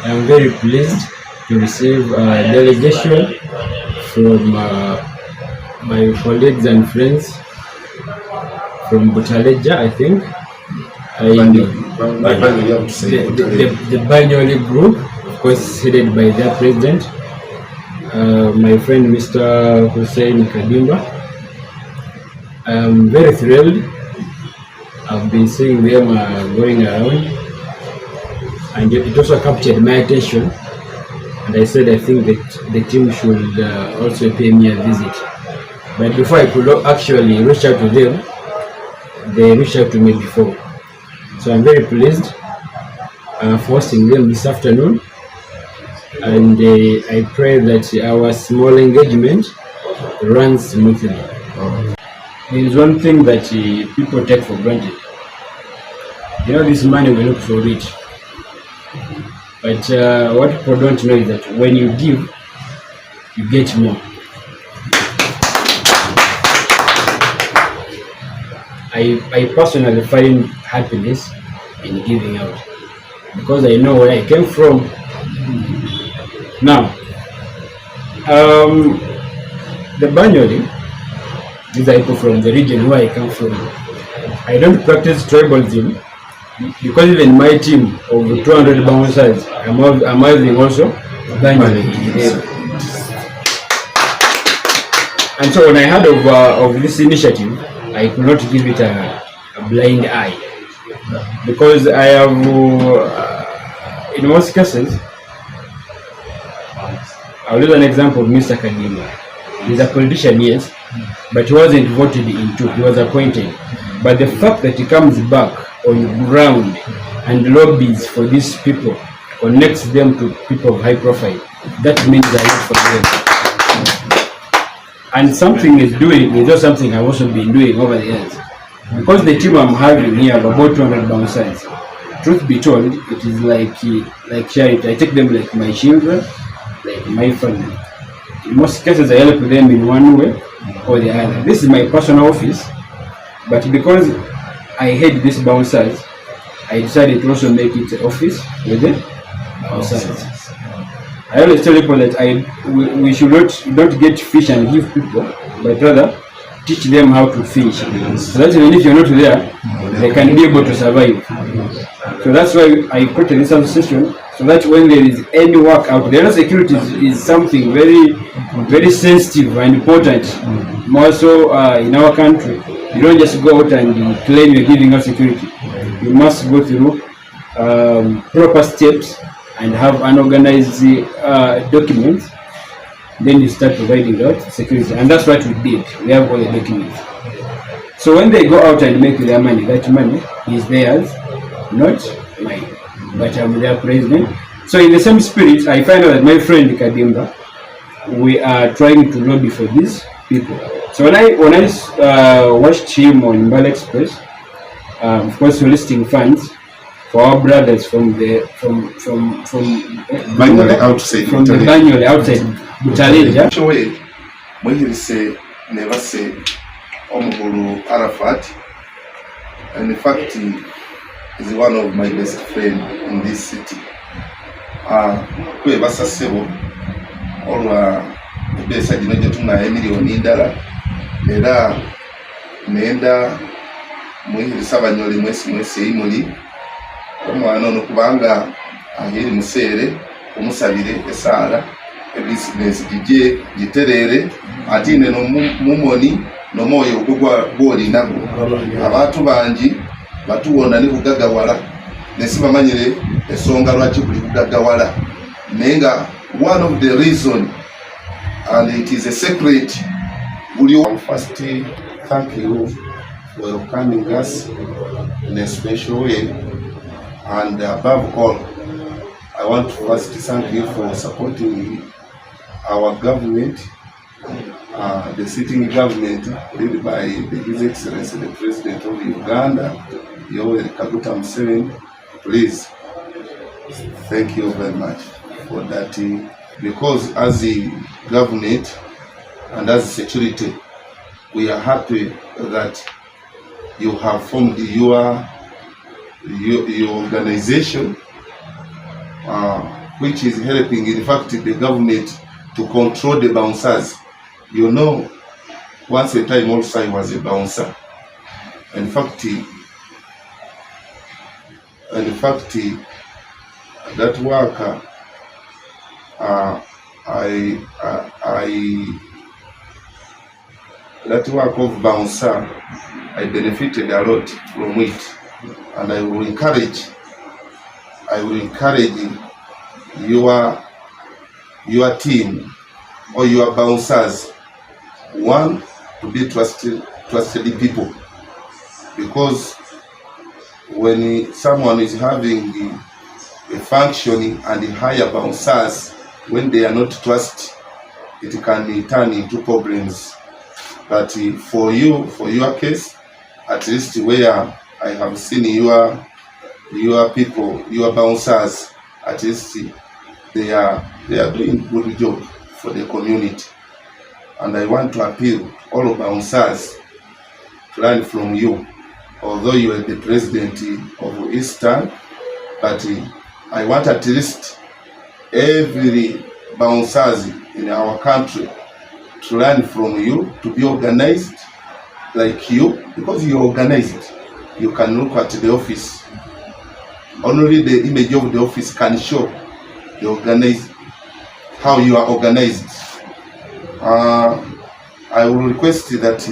I am very pleased to receive a delegation from my colleagues and friends from Butaleja, I think, and the Banyole group, of course, headed by their president, my friend Mr. Hussein Kadimba. I am very thrilled. I've been seeing them going around, and it also captured my attention. And I said I think that the team should also pay me a visit. But before I could actually reach out to them, they reached out to me before. So I'm very pleased for hosting them this afternoon. And I pray that our small engagement runs smoothly. There is one thing that people take for granted. You know, this money we look for it. But what people don't know is that when you give, you get more. I personally find happiness in giving out because I know where I came from. Now, the Banyole, these are people from the region where I come from. I don't practice tribalism because even my team of 200 bouncers, I'm having also Banyole. And so when I heard of this initiative, I could not give it a blind eye because I have, in most cases, I'll use an example of Mr. Kadimba. He's a politician, yes, but he wasn't voted into, he was appointed. But the fact that he comes back on the ground and lobbies for these people, connects them to people of high profile, that means a lot for them. And something is doing, is also something I've also been doing over the years. Because the team I'm having here of about 200 bouncers, truth be told, it is like charity. I take them like my children, like my family. In most cases, I help them in one way or the other. This is my personal office, but because I hate these bouncers, I decided to also make it an office with the bouncers. I always tell people that we should don't get fish and give people, but rather teach them how to fish, so that even if you're not there, they can be able to survive. So that's why I created this association, so that when there is any work out there, security is something very, very sensitive and important. More so in our country, you don't just go out and claim you're giving out security. You must go through proper steps and have an organized document. Then you start providing out security, and that's what we did. We have all the documents. So when they go out and make their money, that money is theirs, not mine, but I'm their president. So in the same spirit, I find out that my friend Kadimba, we are trying to lobby for these people. So when I watched him on Mbale Express, of course soliciting funds for our brothers from Banyole outside, from the Banyole outside Butaleja. Mwihise never say Omuguru Arafat, and in fact is one of my best friends in this city. Kwe basa sebo olwa besa dinoje tuna million ndala era nenda mwihise Banyole mwese imuli omwana ono kubanga ahiri musere umusabire esara business gije giterere atine no mumoni no moyo kugwa boli nabo abantu banji batuwona ni kugagawala nesiba manyire esonga lwaki kuli kugagawala nenga one of the reason, and it is a secret. Will you first thank you for welcoming us in a special way, and above all I want to first thank you for supporting our government, the sitting government led by His Excellency the President of Uganda, Shs1m. Please, thank you very much for that, because as the government and as security, we are happy that you have formed your organization which is helping, in fact, the government to control the bouncers. You know, once a time also I was a bouncer. In fact, that worker, that work of bouncer, I benefited a lot from it, and I will encourage your team or your bouncers, one, to be trusted people, because when someone is having a functioning and hire bouncers, when they are not trusted, it can turn into problems. But for your case, at least where I have seen your people, your bouncers, at least they are doing good job for the community. And I want to appeal to all bouncers to learn from you. Although you are the president of Eastern, but I want at least every bouncers in our country to learn from you, to be organized like you, because you are organized. You can look at the office. Only the image of the office can show the organized, how you are organized. I will request that